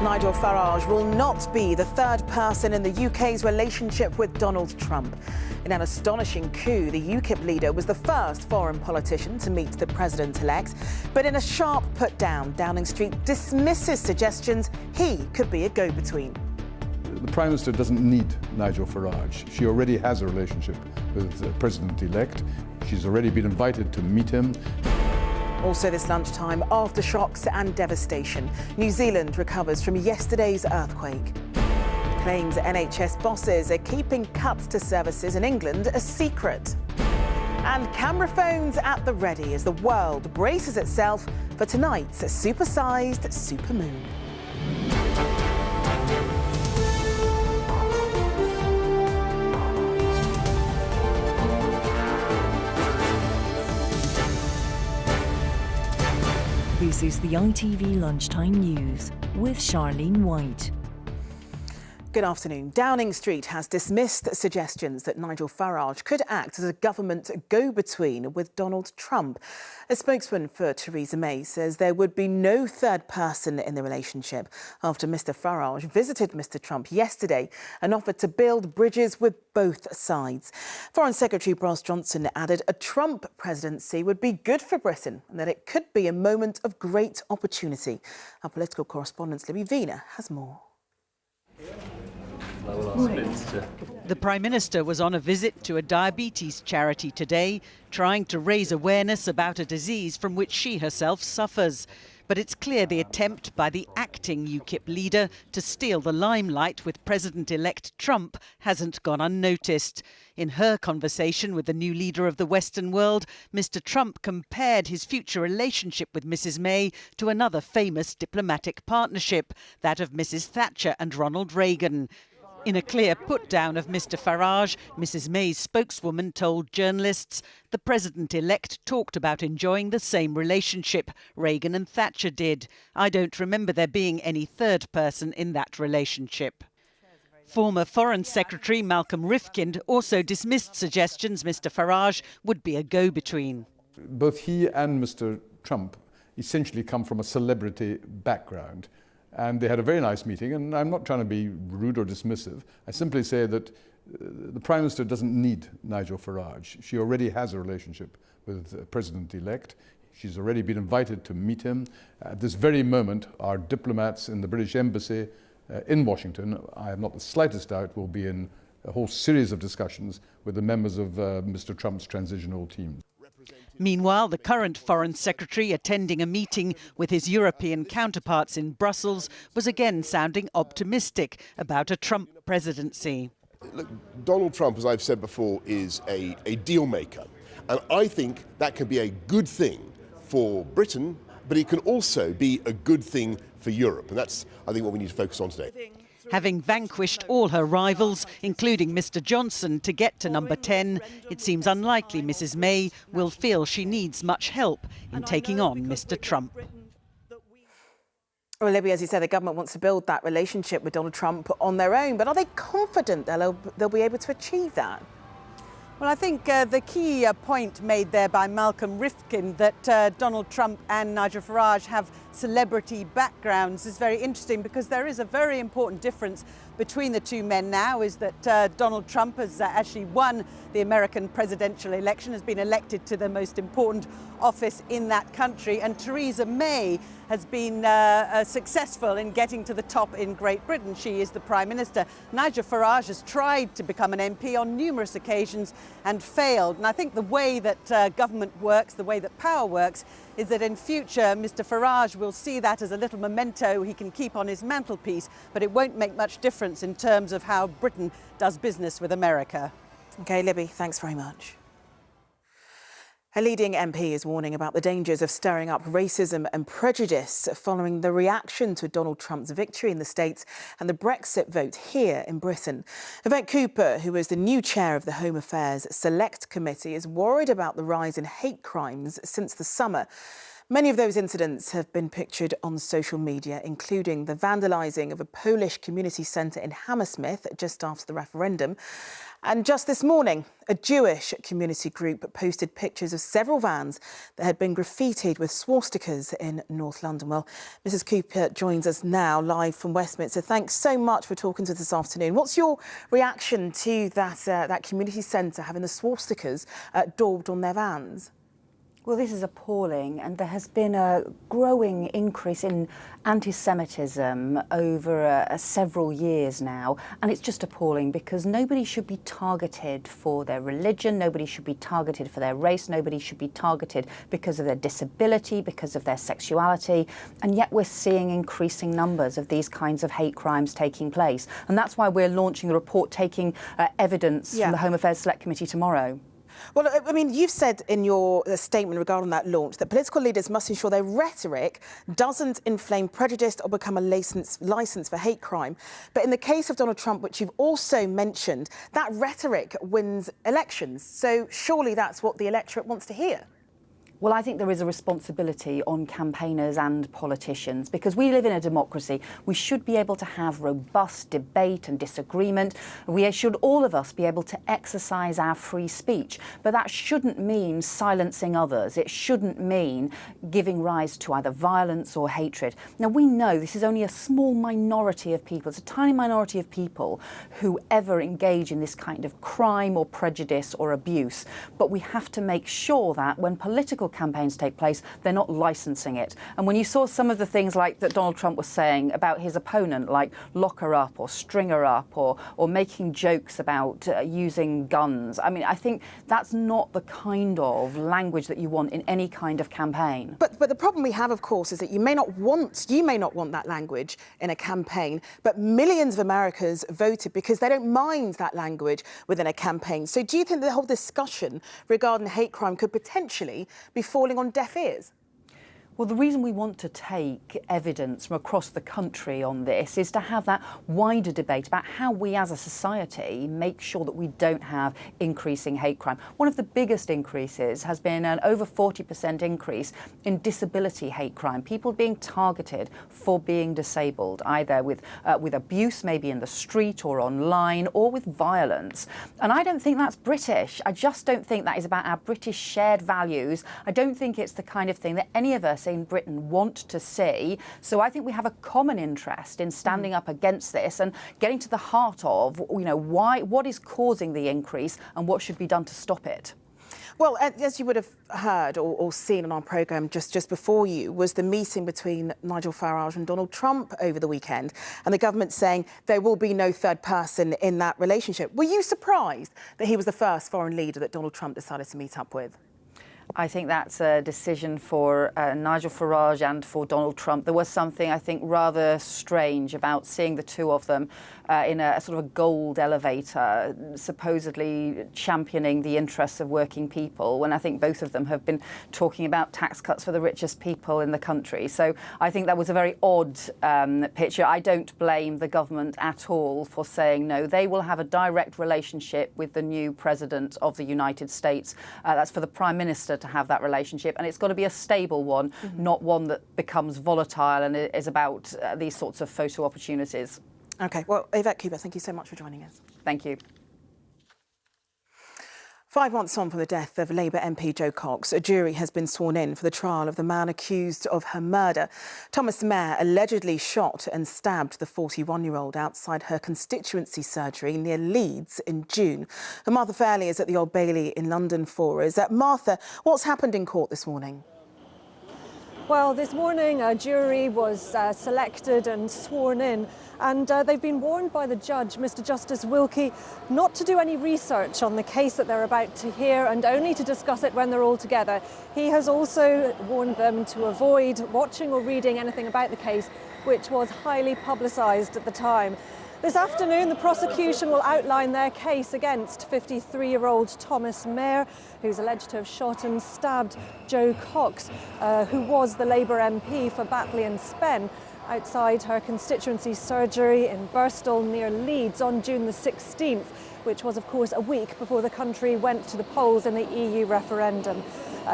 Nigel Farage will not be the third person in the UK's relationship with Donald Trump. In an astonishing coup, the UKIP leader was the first foreign politician to meet the president-elect. But in a sharp put-down, Downing Street dismisses suggestions he could be a go-between. The Prime Minister doesn't need Nigel Farage. She already has a relationship with the President-elect. She's already been invited to meet him. Also this lunchtime, aftershocks and devastation. New Zealand recovers from yesterday's earthquake. Claims NHS bosses are keeping cuts to services in England a secret. And camera phones at the ready as the world braces itself for tonight's supersized supermoon. This is the ITV Lunchtime News with Charlene White. Good afternoon. Downing Street has dismissed suggestions that Nigel Farage could act as a government go-between with Donald Trump. A spokesman for Theresa May says there would be no third person in the relationship after Mr Farage visited Mr Trump yesterday and offered to build bridges with both sides. Foreign Secretary Boris Johnson added a Trump presidency would be good for Britain and that it could be a moment of great opportunity. Our political correspondent Libby Vina has more. The Prime Minister was on a visit to a diabetes charity today, trying to raise awareness about a disease from which she herself suffers. But it's clear the attempt by the acting UKIP leader to steal the limelight with President-elect Trump hasn't gone unnoticed. In her conversation with the new leader of the Western world, Mr Trump compared his future relationship with Mrs May to another famous diplomatic partnership, that of Mrs Thatcher and Ronald Reagan. In a clear put-down of Mr Farage, Mrs May's spokeswoman told journalists the president-elect talked about enjoying the same relationship Reagan and Thatcher did. I don't remember there being any third person in that relationship. Former Foreign Secretary Malcolm Rifkind also dismissed suggestions Mr Farage would be a go-between. Both he and Mr Trump essentially come from a celebrity background. And they had a very nice meeting, and I'm not trying to be rude or dismissive. I simply say that the Prime Minister doesn't need Nigel Farage. She already has a relationship with the President-elect. She's already been invited to meet him. At this very moment, our diplomats in the British Embassy in Washington, I have not the slightest doubt, will be in a whole series of discussions with the members of Mr Trump's transitional team. Meanwhile, the current Foreign Secretary attending a meeting with his European counterparts in Brussels was again sounding optimistic about a Trump presidency. Look, Donald Trump, as I've said before, is a deal maker. And I think that can be a good thing for Britain, but it can also be a good thing for Europe. And that's, I think, what we need to focus on today. Having vanquished all her rivals, including Mr Johnson, to get to number 10, it seems unlikely Mrs May will feel she needs much help in taking on Mr Trump. Well, Libby, as you said, the government wants to build that relationship with Donald Trump on their own, but are they confident they'll be able to achieve that? Well, I think the key point made there by Malcolm Rifkind that Donald Trump and Nigel Farage have celebrity backgrounds is very interesting, because there is a very important difference between the two men now, is that Donald Trump has actually won the American presidential election, has been elected to the most important office in that country, and Theresa May has been successful in getting to the top in Great Britain. She is the Prime Minister. Nigel Farage has tried to become an MP on numerous occasions and failed. And I think the way that government works, the way that power works, is that in future Mr Farage will see that as a little memento he can keep on his mantelpiece, but it won't make much difference in terms of how Britain does business with America. OK, Libby, thanks very much. A leading MP is warning about the dangers of stirring up racism and prejudice following the reaction to Donald Trump's victory in the States and the Brexit vote here in Britain. Yvette Cooper, who is the new chair of the Home Affairs Select Committee, is worried about the rise in hate crimes since the summer. Many of those incidents have been pictured on social media, including the vandalising of a Polish community centre in Hammersmith just after the referendum. And just this morning, a Jewish community group posted pictures of several vans that had been graffitied with swastikas in North London. Well, Mrs. Cooper joins us now live from Westminster. Thanks so much for talking to us this afternoon. What's your reaction to that community centre having the swastikas daubed on their vans? Well, this is appalling, and there has been a growing increase in anti-Semitism over several years now, and it's just appalling because nobody should be targeted for their religion, nobody should be targeted for their race, nobody should be targeted because of their disability, because of their sexuality, and yet we're seeing increasing numbers of these kinds of hate crimes taking place. And that's why we're launching a report taking evidence from the Home Affairs Select Committee tomorrow. Well, I mean, you've said in your statement regarding that launch that political leaders must ensure their rhetoric doesn't inflame prejudice or become a license for hate crime. But in the case of Donald Trump, which you've also mentioned, that rhetoric wins elections. So surely that's what the electorate wants to hear. Well, I think there is a responsibility on campaigners and politicians because we live in a democracy. We should be able to have robust debate and disagreement. We should, all of us, be able to exercise our free speech. But that shouldn't mean silencing others. It shouldn't mean giving rise to either violence or hatred. Now, we know this is only a small minority of people. It's a tiny minority of people who ever engage in this kind of crime or prejudice or abuse. But we have to make sure that when political campaigns take place, they're not licensing it. And when you saw some of the things like that Donald Trump was saying about his opponent, like lock her up or string her up or making jokes about using guns, I mean, I think that's not the kind of language that you want in any kind of campaign. But the problem we have, of course, is that you may not want that language in a campaign, but millions of Americans voted because they don't mind that language within a campaign. So do you think the whole discussion regarding hate crime could potentially be falling on deaf ears? Well, the reason we want to take evidence from across the country on this is to have that wider debate about how we as a society make sure that we don't have increasing hate crime. One of the biggest increases has been an over 40% increase in disability hate crime, people being targeted for being disabled, either with abuse, maybe in the street or online, or with violence. And I don't think that's British. I just don't think that is about our British shared values. I don't think it's the kind of thing that any of us in Britain want to see. So I think we have a common interest in standing up against this and getting to the heart of, what is causing the increase and what should be done to stop it. Well, as you would have heard or seen on our programme just before you, was the meeting between Nigel Farage and Donald Trump over the weekend, and the government saying there will be no third person in that relationship. Were you surprised that he was the first foreign leader that Donald Trump decided to meet up with? I think that's a decision for Nigel Farage and for Donald Trump. There was something, I think, rather strange about seeing the two of them in a sort of a gold elevator, supposedly championing the interests of working people, when I think both of them have been talking about tax cuts for the richest people in the country. So I think that was a very odd picture. I don't blame the government at all for saying no. They will have a direct relationship with the new president of the United States. That's for the Prime Minister to have that relationship, and it's got to be a stable one, not one that becomes volatile and is about these sorts of photo opportunities. OK, well, Yvette Cooper, thank you so much for joining us. Thank you. 5 months on from the death of Labour MP Jo Cox, a jury has been sworn in for the trial of the man accused of her murder. Thomas Mair allegedly shot and stabbed the 41-year-old outside her constituency surgery near Leeds in June. Martha Fairley is at the Old Bailey in London for us. Martha, what's happened in court this morning? Well, this morning a jury was selected and sworn in, and they've been warned by the judge, Mr. Justice Wilkie, not to do any research on the case that they're about to hear and only to discuss it when they're all together. He has also warned them to avoid watching or reading anything about the case, which was highly publicised at the time. This afternoon, the prosecution will outline their case against 53-year-old Thomas Mair, who's alleged to have shot and stabbed Jo Cox, who was the Labour MP for Batley and Spen, outside her constituency surgery in Birstall near Leeds on June the 16th, which was, of course, a week before the country went to the polls in the EU referendum.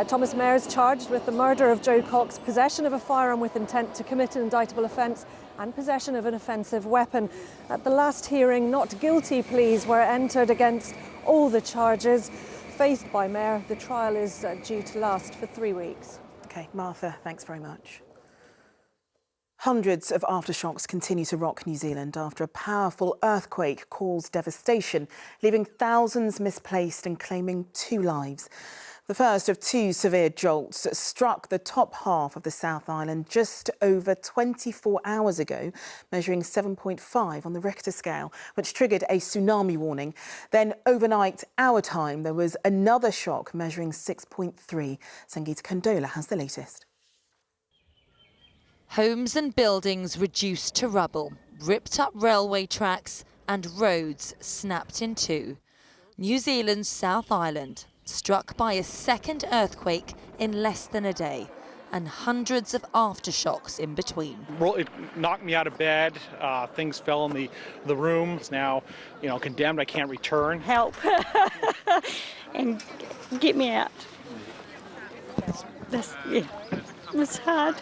Thomas Mayer is charged with the murder of Jo Cox, possession of a firearm with intent to commit an indictable offence and possession of an offensive weapon. At the last hearing, not guilty pleas were entered against all the charges faced by Mayer. The trial is due to last for 3 weeks. OK, Martha, thanks very much. Hundreds of aftershocks continue to rock New Zealand after a powerful earthquake caused devastation, leaving thousands misplaced and claiming 2 lives. The first of 2 severe jolts struck the top half of the South Island just over 24 hours ago, measuring 7.5 on the Richter scale, which triggered a tsunami warning. Then overnight, our time, there was another shock measuring 6.3. Sangeeta Kandola has the latest. Homes and buildings reduced to rubble, ripped up railway tracks and roads snapped in 2. New Zealand's South Island, struck by a second earthquake in less than a day, and hundreds of aftershocks in between. It knocked me out of bed. Things fell in the room. It's now, condemned. I can't return. Help and get me out. Yeah, it was hard.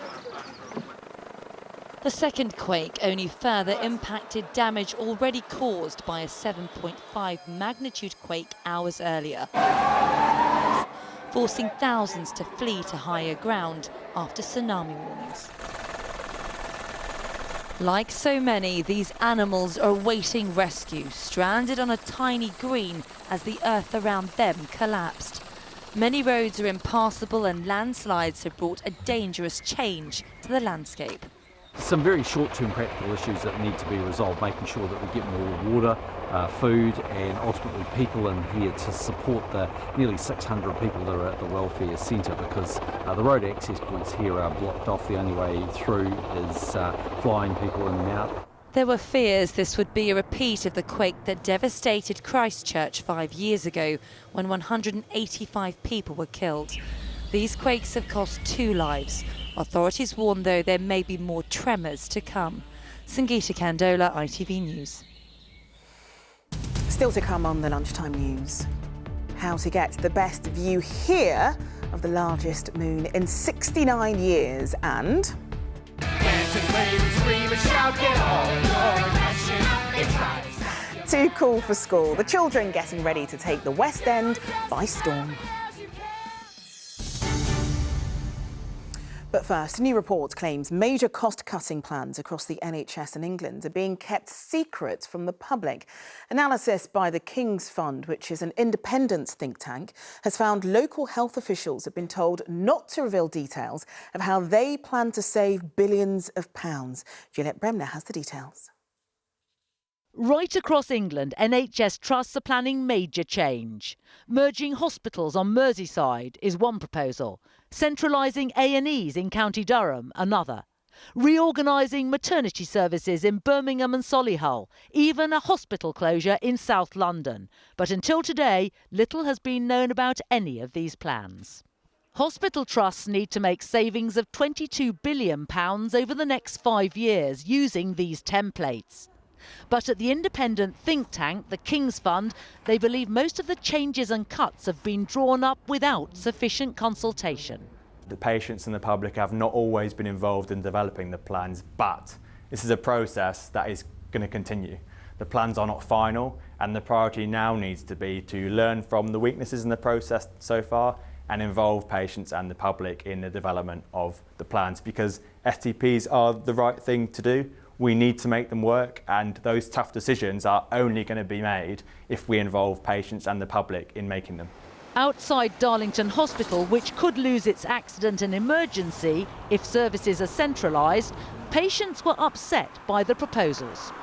The second quake only further impacted damage already caused by a 7.5 magnitude quake hours earlier, forcing thousands to flee to higher ground after tsunami warnings. Like so many, these animals are awaiting rescue, stranded on a tiny green as the earth around them collapsed. Many roads are impassable and landslides have brought a dangerous change to the landscape. Some very short-term practical issues that need to be resolved, making sure that we get more water, food and ultimately people in here to support the nearly 600 people that are at the welfare centre, because the road access points here are blocked off. The only way through is flying people in and out. There were fears this would be a repeat of the quake that devastated Christchurch 5 years ago, when 185 people were killed. These quakes have cost 2 lives. Authorities warn, though, there may be more tremors to come. Sangeeta Kandola, ITV News. Still to come on the Lunchtime News. How to get the best view here of the largest moon in 69 years and... Too cool for school. The children getting ready to take the West End by storm. But first, a new report claims major cost-cutting plans across the NHS in England are being kept secret from the public. Analysis by the King's Fund, which is an independent think tank, has found local health officials have been told not to reveal details of how they plan to save billions of pounds. Juliette Bremner has the details. Right across England, NHS trusts are planning major change. Merging hospitals on Merseyside is one proposal. Centralising A&Es in County Durham, another. Reorganising maternity services in Birmingham and Solihull, even a hospital closure in South London. But until today, little has been known about any of these plans. Hospital trusts need to make savings of £22 billion over the next 5 years using these templates. But at the independent think tank, the King's Fund, they believe most of the changes and cuts have been drawn up without sufficient consultation. The patients and the public have not always been involved in developing the plans, but this is a process that is going to continue. The plans are not final, and the priority now needs to be to learn from the weaknesses in the process so far and involve patients and the public in the development of the plans, because STPs are the right thing to do. We need to make them work, and those tough decisions are only going to be made if we involve patients and the public in making them. Outside Darlington Hospital, which could lose its accident and emergency if services are centralised, patients were upset by the proposals.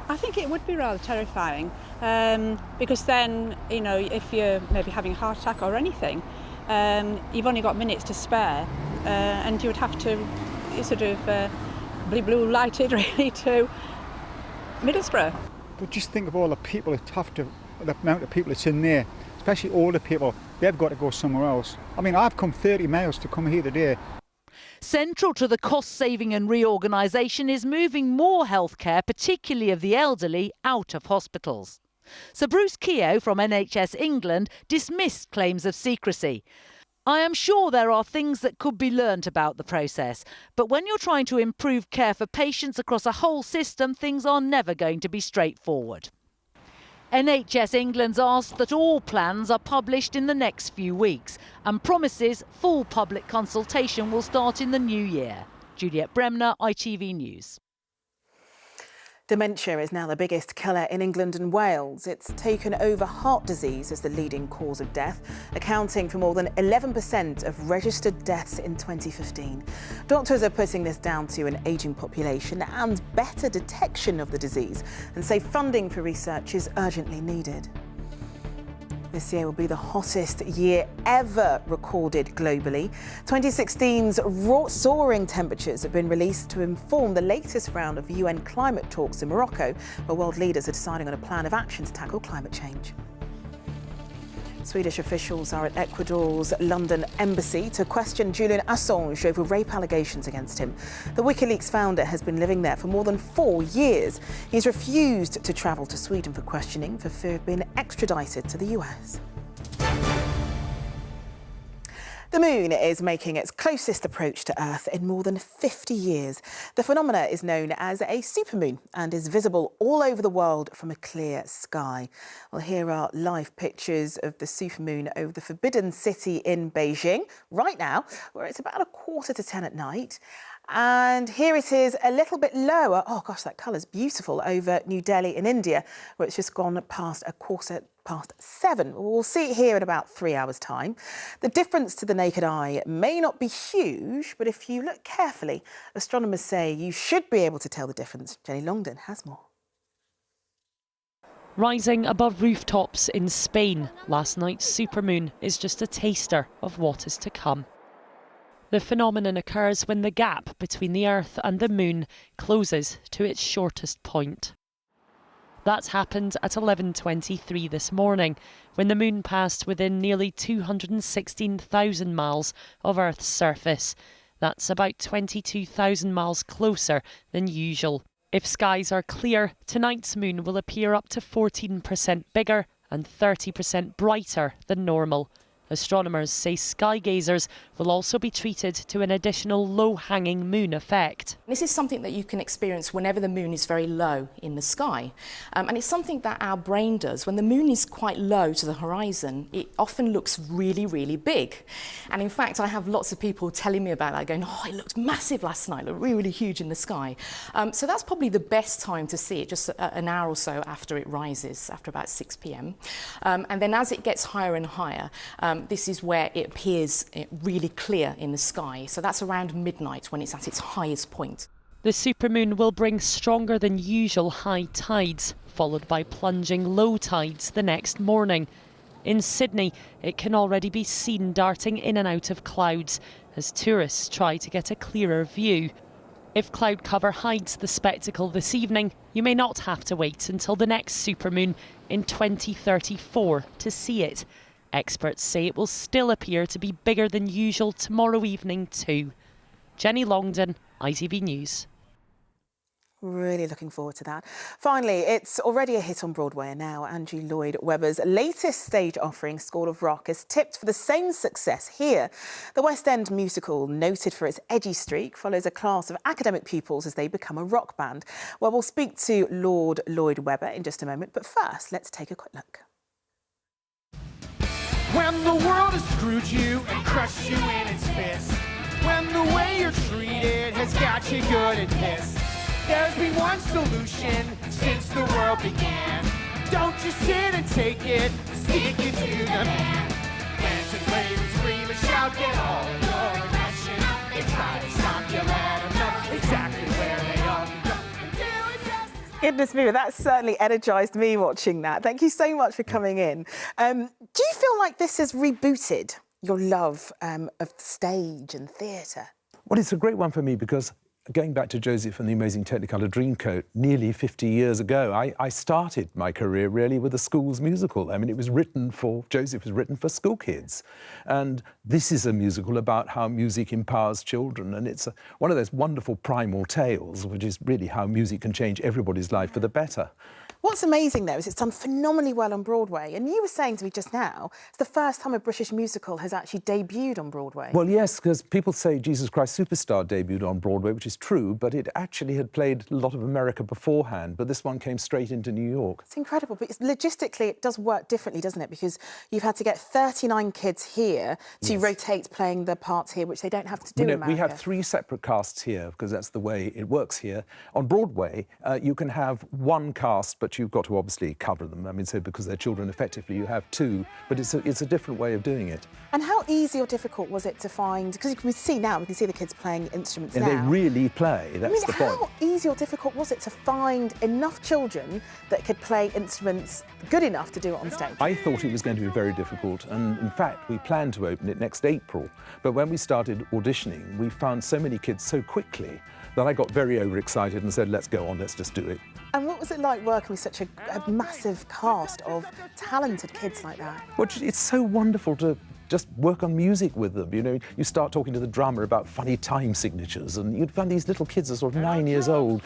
I think it would be rather terrifying, because then, if you're maybe having a heart attack or anything, you've only got minutes to spare, and you would have to sort of blue lighted really to Middlesbrough. But just think of all the people the amount of people that's in there, especially older people. They've got to go somewhere else. I mean, I've come 30 miles to come here today. Central to the cost saving and reorganisation is moving more healthcare, particularly of the elderly, out of hospitals. Sir Bruce Keogh from NHS England dismissed claims of secrecy. I am sure there are things that could be learnt about the process, but when you're trying to improve care for patients across a whole system, things are never going to be straightforward. NHS England's asked that all plans are published in the next few weeks and promises full public consultation will start in the new year. Juliet Bremner, ITV News. Dementia is now the biggest killer in England and Wales. It's taken over heart disease as the leading cause of death, accounting for more than 11% of registered deaths in 2015. Doctors are putting this down to an ageing population and better detection of the disease, and say funding for research is urgently needed. This year will be the hottest year ever recorded globally. 2016's soaring temperatures have been released to inform the latest round of UN climate talks in Morocco, where world leaders are deciding on a plan of action to tackle climate change. Swedish officials are at Ecuador's London embassy to question Julian Assange over rape allegations against him. The WikiLeaks founder has been living there for more than 4 years. He's refused to travel to Sweden for questioning for fear of being extradited to the US. The moon is making its closest approach to Earth in more than 50 years. The phenomenon is known as a supermoon and is visible all over the world from a clear sky. Well, here are live pictures of the supermoon over the Forbidden City in Beijing right now, where it's about 9:15 at night. And here it is a little bit lower. Oh gosh, that colour's beautiful over New Delhi in India, where it's just gone past 7:15. We'll see it here in about 3 hours' time. The difference to the naked eye may not be huge, but if you look carefully, astronomers say you should be able to tell the difference. Jenny Longdon has more. Rising above rooftops in Spain, last night's supermoon is just a taster of what is to come. The phenomenon occurs when the gap between the Earth and the Moon closes to its shortest point. That happened at 11:23 this morning, when the Moon passed within nearly 216,000 miles of Earth's surface. That's about 22,000 miles closer than usual. If skies are clear, tonight's Moon will appear up to 14% bigger and 30% brighter than normal. Astronomers say sky gazers will also be treated to an additional low-hanging moon effect. This is something that you can experience whenever the moon is very low in the sky. And it's something that our brain does. When the moon is quite low to the horizon, it often looks really, really big. And in fact, I have lots of people telling me about that, going, oh, it looked massive last night, it looked really, really huge in the sky. So that's probably the best time to see it, just an hour or so after it rises, after about 6 p.m. And then as it gets higher and higher, this is where it appears really clear in the sky. So that's around midnight when it's at its highest point. The supermoon will bring stronger than usual high tides, followed by plunging low tides the next morning. In Sydney, it can already be seen darting in and out of clouds as tourists try to get a clearer view. If cloud cover hides the spectacle this evening, you may not have to wait until the next supermoon in 2034 to see it. Experts say it will still appear to be bigger than usual tomorrow evening too. Jenny Longdon, ITV News. Really looking forward to that. Finally, it's already a hit on Broadway, and now Andrew Lloyd Webber's latest stage offering, School of Rock, is tipped for the same success here. The West End musical, noted for its edgy streak, follows a class of academic pupils as they become a rock band. Well, we'll speak to Lord Lloyd Webber in just a moment, but first, let's take a quick look. When the world has screwed you and crushed you in its fist, when the way you're treated has got you good and pissed, there's been one solution since the world began. Don't just sit and take it, stick it to the man. Dance and rave and scream and shout, get all of your aggression. They try to stop you, let them know exactly where they are. Goodness me, that certainly energised me watching that. Thank you so much for coming in. Do you feel like this has rebooted your love of stage and theatre? Well, it's a great one for me because going back to Joseph and the Amazing Technicolor Dreamcoat nearly 50 years ago, I started my career really with a school's musical. I mean, Joseph was written for school kids. And this is a musical about how music empowers children. And it's one of those wonderful primal tales, which is really how music can change everybody's life for the better. What's amazing, though, is it's done phenomenally well on Broadway. And you were saying to me just now, it's the first time a British musical has actually debuted on Broadway. Well, yes, because people say Jesus Christ Superstar debuted on Broadway, which is true, but it actually had played a lot of America beforehand, but this one came straight into New York. It's incredible, but logistically it does work differently, doesn't it? Because you've had to get 39 kids here to rotate playing the parts here, which they don't have to do in America. We have 3 separate casts here, because that's the way it works here. On Broadway, you can have one cast, but you've got to obviously cover them. I mean, so because they're children, effectively you have 2, but it's a different way of doing it. And how easy or difficult was it to find, because we can see the kids playing instruments and now. They really play, that's the point. How easy or difficult was it to find enough children that could play instruments good enough to do it on stage? I thought it was going to be very difficult, and in fact we planned to open it next April, but when we started auditioning we found so many kids so quickly that I got very overexcited and said, let's go on, let's just do it. And what was it like working with such a massive cast of talented kids like that? Well, it's so wonderful to just work on music with them. You know, you start talking to the drummer about funny time signatures, and you'd find these little kids are sort of 9 years old,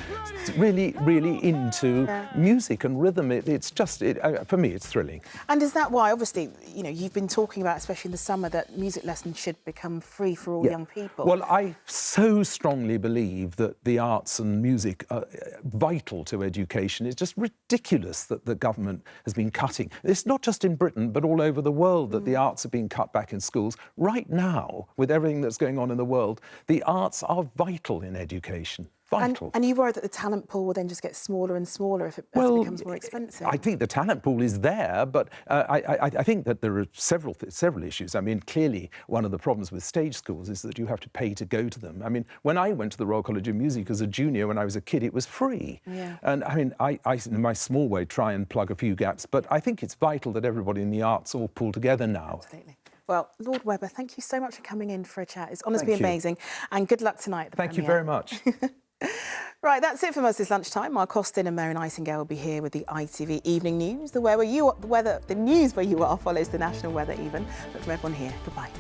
really, really into music and rhythm. It's just, for me, it's thrilling. And is that why, obviously, you know, you've been talking about, especially in the summer, that music lessons should become free for all young people? Well, I so strongly believe that the arts and music are vital to education. It's just ridiculous that the government has been cutting. It's not just in Britain, but all over the world that the arts are being cut back in schools. Right now, with everything that's going on in the world, the arts are vital in education. Vital. And you worry that the talent pool will then just get smaller and smaller as it becomes more expensive? I think the talent pool is there, but I think that there are several issues. I mean, clearly, one of the problems with stage schools is that you have to pay to go to them. I mean, when I went to the Royal College of Music as a junior, when I was a kid, it was free. Yeah. And I mean, I, in my small way, try and plug a few gaps, but I think it's vital that everybody in the arts all pull together now. Absolutely. Well, Lord Webber, thank you so much for coming in for a chat. It's honestly amazing. And good luck tonight at the Thank you premiere. very much. Right, that's it from us this lunchtime. Mark Austin and Mary Nightingale will be here with the ITV Evening News. The news where you are follows the national weather even. But from everyone here, goodbye.